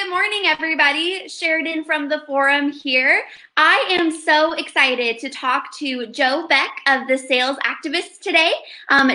Good morning, everybody. Sheridan from the forum here. I am so excited to talk to Joe Beck of the Sales Activist today.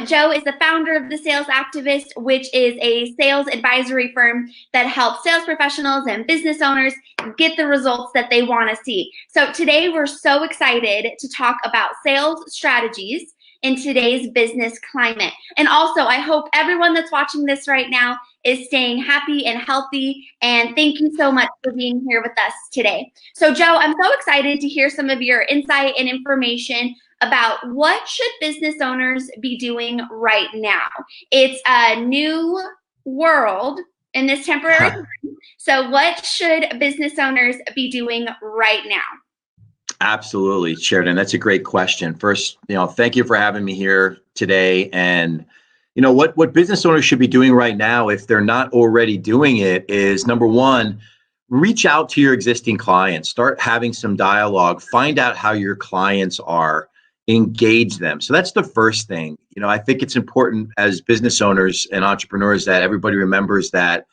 Joe is the founder of the Sales Activist, which is a sales advisory firm that helps sales professionals and business owners get the results that they want to see. So today we're so excited to talk about sales strategies in today's business climate. And also, I hope everyone that's watching this right now is staying happy and healthy. And thank you so much for being here with us today. So Joe, I'm so excited to hear some of your insight and information about what should business owners be doing right now. It's a new world in this temporary time. So what should business owners be doing right now? Absolutely, Sheridan. That's a great question. First, thank you for having me here today. And what business owners should be doing right now, if they're not already doing it, is number one, reach out to your existing clients, start having some dialogue, find out how your clients are, engage them. So that's the first thing. I think it's important as business owners and entrepreneurs that everybody remembers that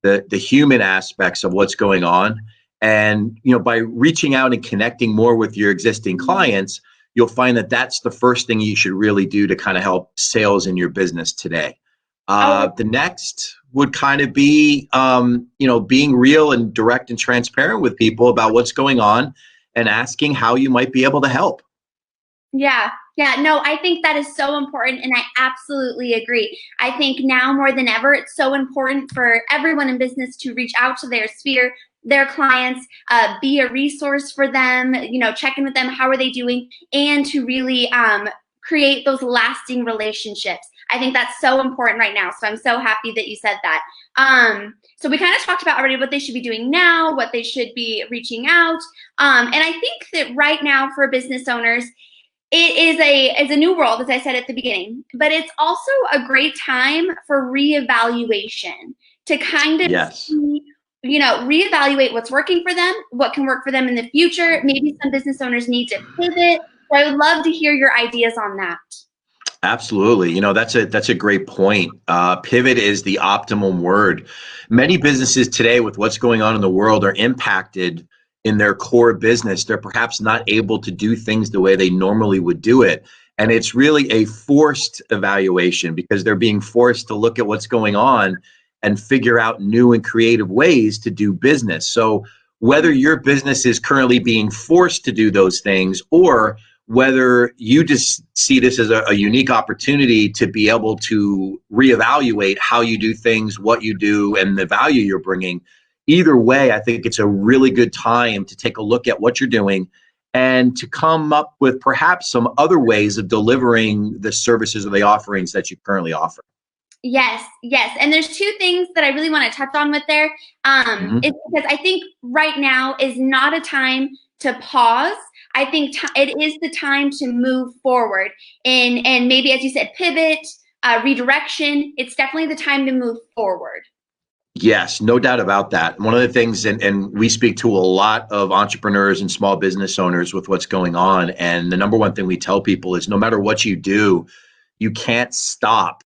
the human aspects of what's going on. And, by reaching out and connecting more with your existing clients, you'll find that that's the first thing you should really do to kind of help sales in your business today. The next would kind of be, being real and direct and transparent with people about what's going on and asking how you might be able to help. Yeah, no, I think that is so important, and I absolutely agree. I think now more than ever, it's so important for everyone in business to reach out to their sphere, their clients, be a resource for them, check in with them, how are they doing, and to really create those lasting relationships. I think that's so important right now, so I'm so happy that you said that. So we kind of talked about already what they should be doing now, what they should be reaching out, and I think that right now for business owners, it is a new world, as I said at the beginning, but it's also a great time for reevaluation to kind of see, reevaluate what's working for them, what can work for them in the future. Maybe some business owners need to pivot. So I would love to hear your ideas on that. Absolutely. That's a great point. Pivot is the optimum word. Many businesses today, with what's going on in the world, are impacted in their core business. They're perhaps not able to do things the way they normally would do it. And it's really a forced evaluation because they're being forced to look at what's going on and figure out new and creative ways to do business. So whether your business is currently being forced to do those things, or whether you just see this as a unique opportunity to be able to reevaluate how you do things, what you do, and the value you're bringing, either way, I think it's a really good time to take a look at what you're doing and to come up with perhaps some other ways of delivering the services or the offerings that you currently offer. Yes. And there's two things that I really want to touch on with there. It's because I think right now is not a time to pause. I think it is the time to move forward and maybe, as you said, pivot, redirection. It's definitely the time to move forward. Yes, no doubt about that. One of the things, and we speak to a lot of entrepreneurs and small business owners with what's going on. And the number one thing we tell people is no matter what you do, you can't stop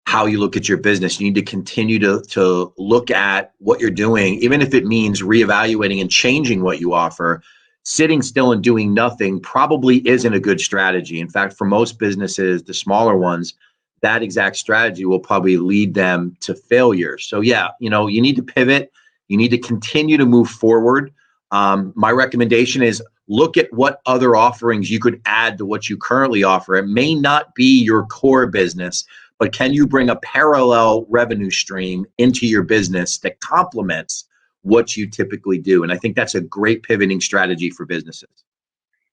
how you look at your business. You need to continue to look at what you're doing, even if it means reevaluating and changing what you offer. Sitting still and doing nothing probably isn't a good strategy. In fact, for most businesses, the smaller ones, that exact strategy will probably lead them to failure. So yeah, you need to pivot. You need to continue to move forward. My recommendation is look at what other offerings you could add to what you currently offer. It may not be your core business, but can you bring a parallel revenue stream into your business that complements what you typically do? And I think that's a great pivoting strategy for businesses.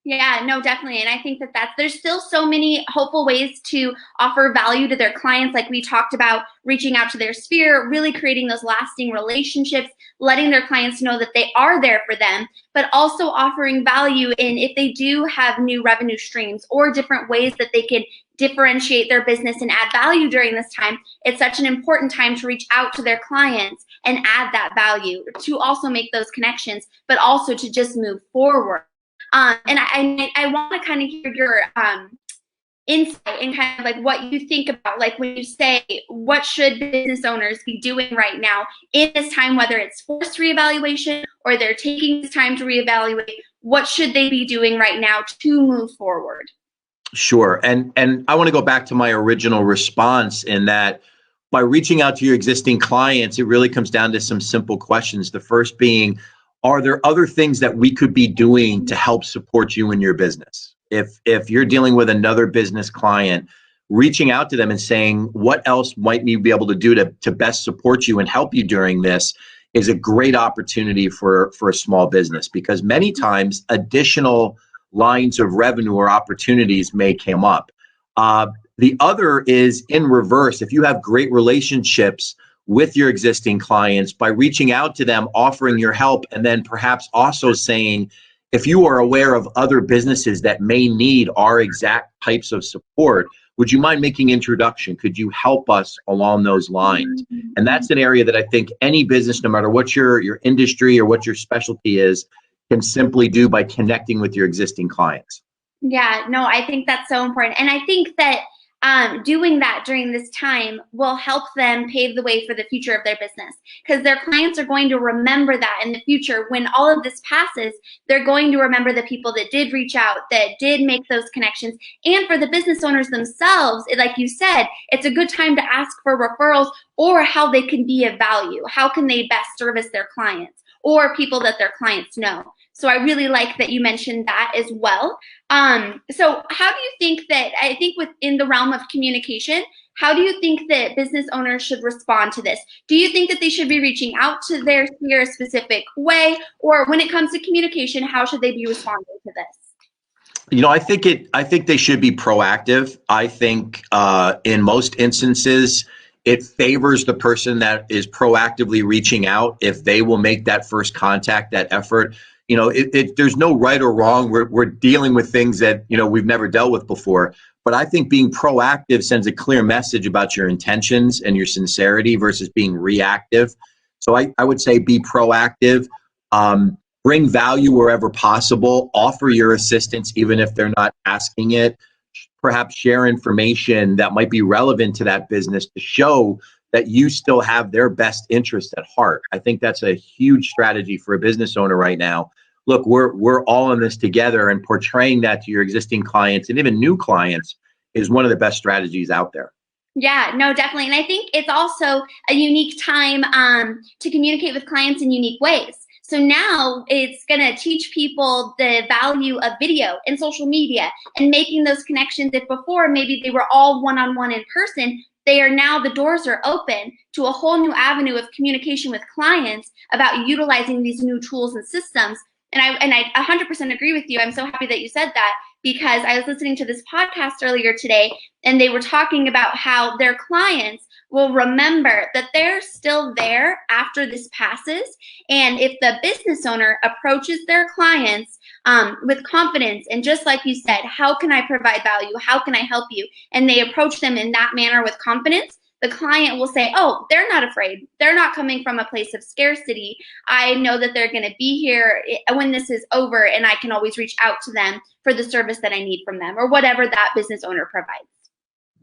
Yeah, no, definitely. And I think that there's still so many hopeful ways to offer value to their clients. Like we talked about, reaching out to their sphere, really creating those lasting relationships, letting their clients know that they are there for them, but also offering value in if they do have new revenue streams or different ways that they can differentiate their business and add value during this time. It's such an important time to reach out to their clients and add that value, to also make those connections, but also to just move forward. And I want to kind of hear insight and kind of like what you think about, like when you say, what should business owners be doing right now in this time, whether it's forced reevaluation or they're taking this time to reevaluate, what should they be doing right now to move forward? Sure. And I want to go back to my original response in that by reaching out to your existing clients, it really comes down to some simple questions. The first being, are there other things that we could be doing to help support you in your business? If you're dealing with another business client, reaching out to them and saying, what else might we be able to do to best support you and help you during this is a great opportunity for a small business, because many times additional lines of revenue or opportunities may come up. The other is in reverse. If you have great relationships with your existing clients, by reaching out to them, offering your help, and then perhaps also saying, if you are aware of other businesses that may need our exact types of support, would you mind making introduction? Could you help us along those lines? And that's an area that I think any business, no matter what your industry or what your specialty is, can simply do by connecting with your existing clients. Yeah, no, I think that's so important. And I think that doing that during this time will help them pave the way for the future of their business, because their clients are going to remember that in the future. When all of this passes, they're going to remember the people that did reach out, that did make those connections. And for the business owners themselves, like you said, it's a good time to ask for referrals or how they can be of value. How can they best service their clients or people that their clients know? So I really like that you mentioned that as well. So how do you think that, I think within the realm of communication, how do you think that business owners should respond to this? Do you think that they should be reaching out to their sphere a specific way? Or when it comes to communication, how should they be responding to this? I think they should be proactive. I think in most instances, it favors the person that is proactively reaching out if they will make that first contact, that effort. There's no right or wrong. We're dealing with things that, we've never dealt with before. But I think being proactive sends a clear message about your intentions and your sincerity versus being reactive. So I would say be proactive, bring value wherever possible, offer your assistance even if they're not asking it, perhaps share information that might be relevant to that business to show that you still have their best interest at heart. I think that's a huge strategy for a business owner right now. Look, we're all in this together, and portraying that to your existing clients and even new clients is one of the best strategies out there. Yeah, no, definitely. And I think it's also a unique time to communicate with clients in unique ways. So now it's going to teach people the value of video and social media and making those connections. If before maybe they were all one-on-one in person, they are now, the doors are open to a whole new avenue of communication with clients about utilizing these new tools and systems. And I 100% agree with you. I'm so happy that you said that, because I was listening to this podcast earlier today, and they were talking about how their clients will remember that they're still there after this passes. And if the business owner approaches their clients with confidence, and just like you said, how can I provide value? How can I help you? And they approach them in that manner with confidence, the client will say, oh, they're not afraid. They're not coming from a place of scarcity. I know that they're going to be here when this is over, and I can always reach out to them for the service that I need from them, or whatever that business owner provides.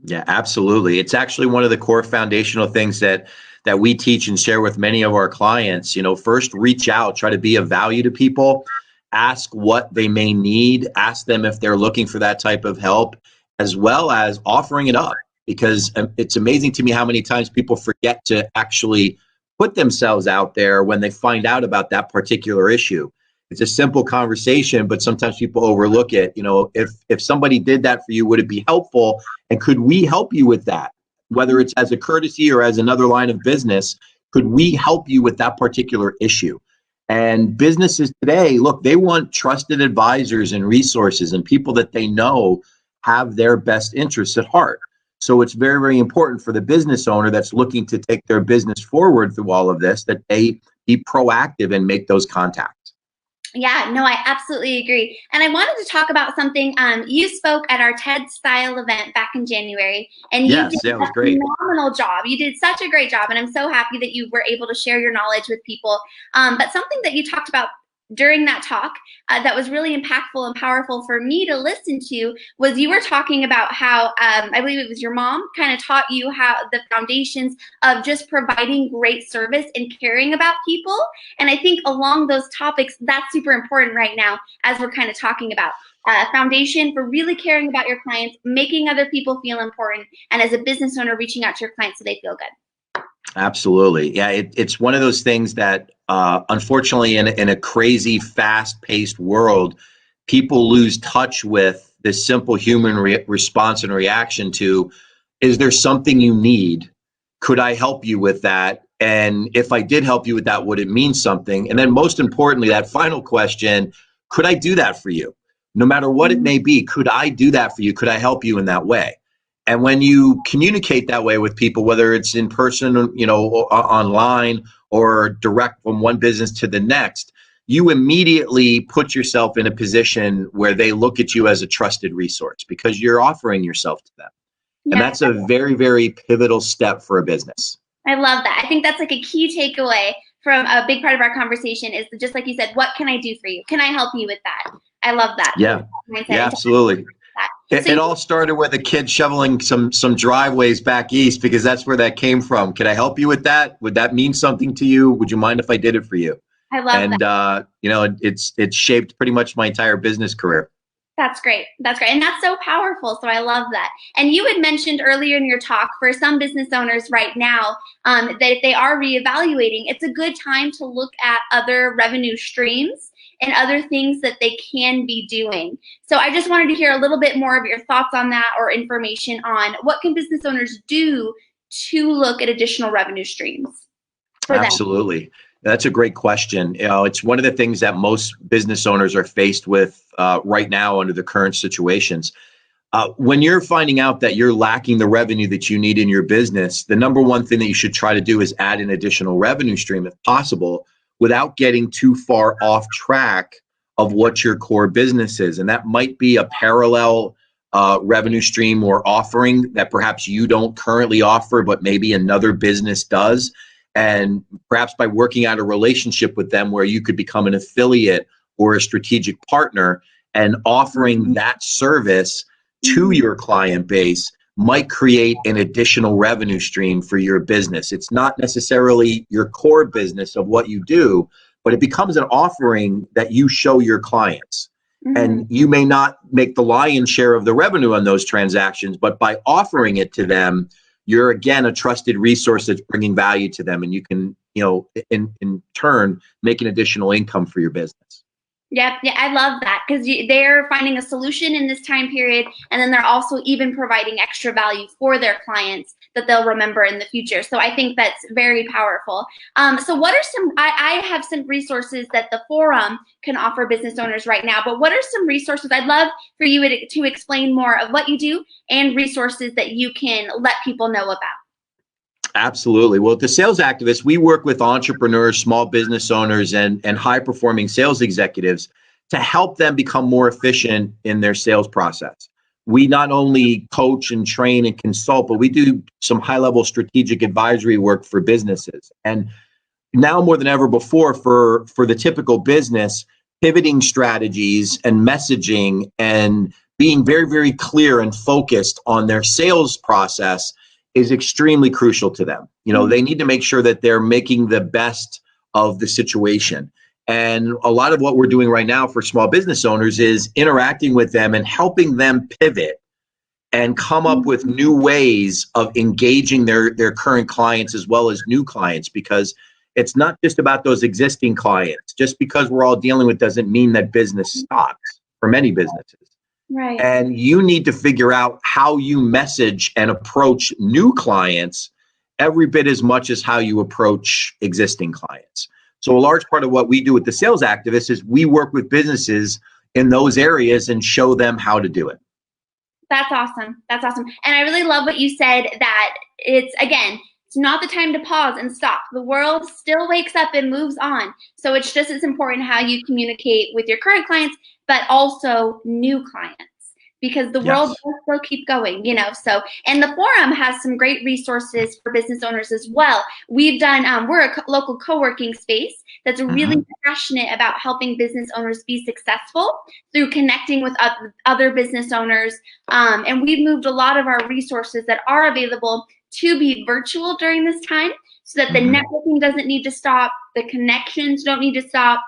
Yeah, absolutely. It's actually one of the core foundational things that we teach and share with many of our clients. First reach out, try to be of value to people, ask what they may need, ask them if they're looking for that type of help, as well as offering it up. Because it's amazing to me how many times people forget to actually put themselves out there when they find out about that particular issue. It's a simple conversation, but sometimes people overlook it. If somebody did that for you, would it be helpful? And could we help you with that? Whether it's as a courtesy or as another line of business, could we help you with that particular issue? And businesses today, look, they want trusted advisors and resources and people that they know have their best interests at heart. So it's very, very important for the business owner that's looking to take their business forward through all of this, that they be proactive and make those contacts. Yeah, no, I absolutely agree. And I wanted to talk about something. You spoke at our TED Style event back in January, and you did that was a great. phenomenal job. You did such a great job, and I'm so happy that you were able to share your knowledge with people. But something that you talked about during that talk that was really impactful and powerful for me to listen to was you were talking about how I believe it was your mom kind of taught you how the foundations of just providing great service and caring about people. And I think along those topics, that's super important right now as we're kind of talking about foundation for really caring about your clients, making other people feel important, and as a business owner, reaching out to your clients so they feel good. Absolutely. Yeah, it's one of those things that unfortunately in a crazy, fast-paced world, people lose touch with this simple human response and reaction to, is there something you need? Could I help you with that? And if I did help you with that, would it mean something? And then most importantly, that final question, could I do that for you? No matter what it may be, could I do that for you? Could I help you in that way? And when you communicate that way with people, whether it's in person, you know, or online or direct from one business to the next, you immediately put yourself in a position where they look at you as a trusted resource because you're offering yourself to them. And Yeah, that's a very, very pivotal step for a business. I love that. I think that's like a key takeaway from a big part of our conversation is just like you said, what can I do for you? Can I help you with that? I love that. Yeah, Mindset. yeah, absolutely. So It all started with a kid shoveling some driveways back east because that's where that came from. Can I help you with that? Would that mean something to you? Would you mind if I did it for you? I love And that. you know, it's shaped pretty much my entire business career. That's great. That's great. And that's so powerful. So I love that. And you had mentioned earlier in your talk for some business owners right now that if they are reevaluating, it's a good time to look at other revenue streams and other things that they can be doing. So I just wanted to hear a little bit more of your thoughts on that or information on what can business owners do to look at additional revenue streams for them. Absolutely. That's a great question. You know, it's one of the things that most business owners are faced with right now under the current situations. When you're finding out that you're lacking the revenue that you need in your business, the number one thing that you should try to do is add an additional revenue stream if possible without getting too far off track of what your core business is. And that might be a parallel revenue stream or offering that perhaps you don't currently offer, but maybe another business does. And perhaps by working out a relationship with them where you could become an affiliate or a strategic partner and offering that service to your client base might create an additional revenue stream for your business. It's not necessarily your core business of what you do, but it becomes an offering that you show your clients. And you may not make the lion's share of the revenue on those transactions, but by offering it to them, you're again a trusted resource that's bringing value to them, and you can, you know, in turn make an additional income for your business. Yep, yeah, I love that because they're finding a solution in this time period, and then they're also even providing extra value for their clients that they'll remember in the future. So I think that's very powerful. So what are some, I have some resources that the forum can offer business owners right now, but what are some resources? I'd love for you to explain more of what you do and resources that you can let people know about. Absolutely. Well, at the Sales Activists, we work with entrepreneurs, small business owners, and high-performing sales executives to help them become more efficient in their sales process. We not only coach and train and consult, but we do some high-level strategic advisory work for businesses. And now more than ever before, for the typical business, pivoting strategies and messaging and being very, very clear and focused on their sales process is extremely crucial to them. You know, they need to make sure that they're making the best of the situation. And a lot of what we're doing right now for small business owners is interacting with them and helping them pivot and come up with new ways of engaging their current clients as well as new clients, because it's not just about those existing clients. Just because we're all dealing with doesn't mean that business stops for many businesses. Right. And you need to figure out how you message and approach new clients every bit as much as how you approach existing clients. So a large part of what we do with the Sales Activists is we work with businesses in those areas and show them how to do it. That's awesome. That's awesome. And I really love what you said, that it's, again, it's not the time to pause and stop. The world still wakes up and moves on. So it's just as important how you communicate with your current clients, but also new clients. because the world Yes. will still keep going, So, and the forum has some great resources for business owners as well. We've done, we're a local co-working space that's really Hmm. passionate about helping business owners be successful through connecting with other business owners. And we've moved a lot of our resources that are available to be virtual during this time so that the Hmm. networking doesn't need to stop, the connections don't need to stop,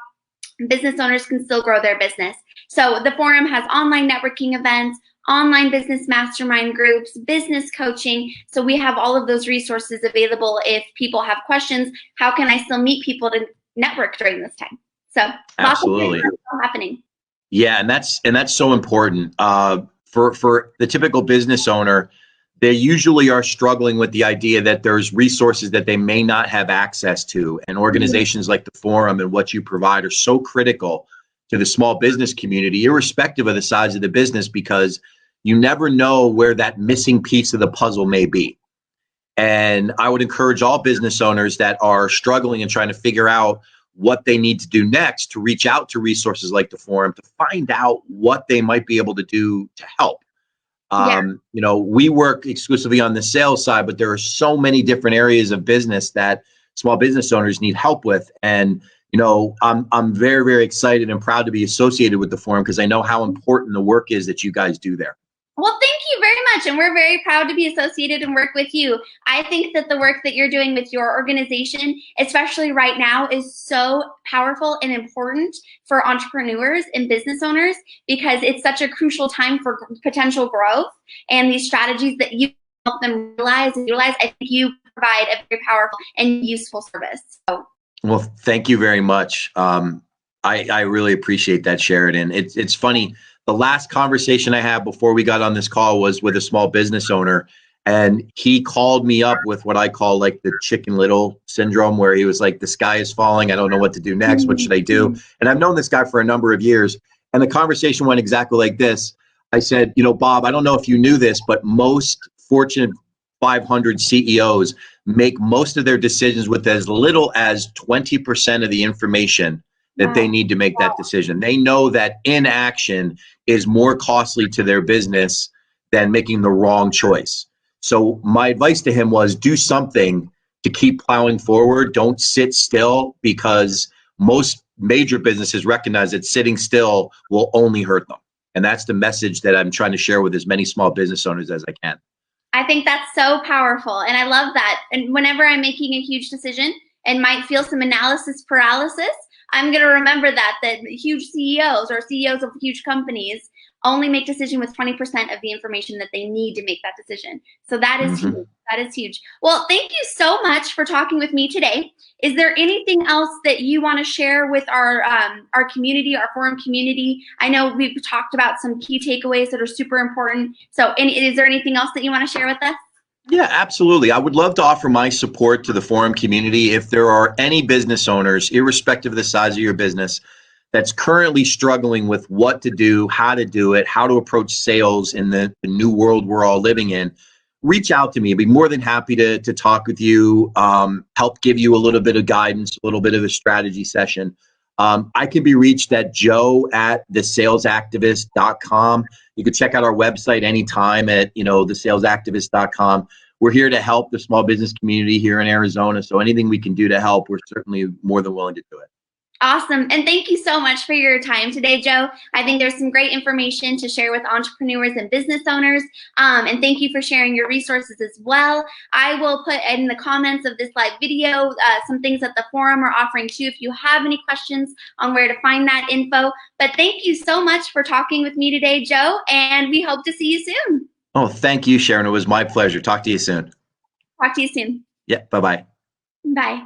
business owners can still grow their business. So the forum has online networking events, online business mastermind groups, business coaching. So we have all of those resources available if people have questions. How can I still meet people to network during this time? So lots of great Absolutely. stuff happening. Yeah, and that's so important. For the typical business owner, they usually are struggling with the idea that there's resources that they may not have access to, and organizations like the forum and what you provide are so critical to the small business community, irrespective of the size of the business, because you never know where that missing piece of the puzzle may be. And I would encourage all business owners that are struggling and trying to figure out what they need to do next to reach out to resources like the forum to find out what they might be able to do to help. Yeah. We work exclusively on the sales side, but there are so many different areas of business that small business owners need help with. And I'm very, very excited and proud to be associated with the forum because I know how important the work is that you guys do there. Well, thank you very much. And we're very proud to be associated and work with you. I think that the work that you're doing with your organization, especially right now, is so powerful and important for entrepreneurs and business owners because it's such a crucial time for potential growth. And these strategies that you help them realize and utilize, I think you provide a very powerful and useful service. So, Well, thank you very much. I really appreciate that, Sheridan. It's funny. The last conversation I had before we got on this call was with a small business owner, and he called me up with what I call like the Chicken Little syndrome, where he was like, "The sky is falling. I don't know what to do next. What should I do?" And I've known this guy for a number of years, and the conversation went exactly like this. I said, Bob, I don't know if you knew this, but most Fortune 500 CEOs make most of their decisions with as little as 20% of the information that they wow. need to make that decision. They know that inaction is more costly to their business than making the wrong choice. So my advice to him was do something to keep plowing forward. Don't sit still because most major businesses recognize that sitting still will only hurt them. And that's the message that I'm trying to share with as many small business owners as I can. I think that's so powerful. And I love that. And whenever I'm making a huge decision and might feel some analysis paralysis, I'm going to remember that huge CEOs or CEOs of huge companies only make decision with 20% of the information that they need to make that decision. So that is huge. Mm-hmm. That is huge. Well, thank you so much for talking with me today. Is there anything else that you want to share with our community, our forum community? I know we've talked about some key takeaways that are super important. So, is there anything else that you want to share with us? Yeah, absolutely. I would love to offer my support to the forum community. If there are any business owners, irrespective of the size of your business, that's currently struggling with what to do, how to do it, how to approach sales in the new world we're all living in, reach out to me. I'd be more than happy to talk with you, help give you a little bit of guidance, a little bit of a strategy session. I can be reached at joe@thesalesactivist.com. You can check out our website anytime at, thesalesactivist.com. We're here to help the small business community here in Arizona. So anything we can do to help, we're certainly more than willing to do it. Awesome. And thank you so much for your time today, Joe. I think there's some great information to share with entrepreneurs and business owners. And thank you for sharing your resources as well. I will put in the comments of this live video some things that the forum are offering too if you have any questions on where to find that info. But thank you so much for talking with me today, Joe, and we hope to see you soon. Oh, thank you, Sharon. It was my pleasure. Talk to you soon. Talk to you soon. Yeah, bye-bye. Bye.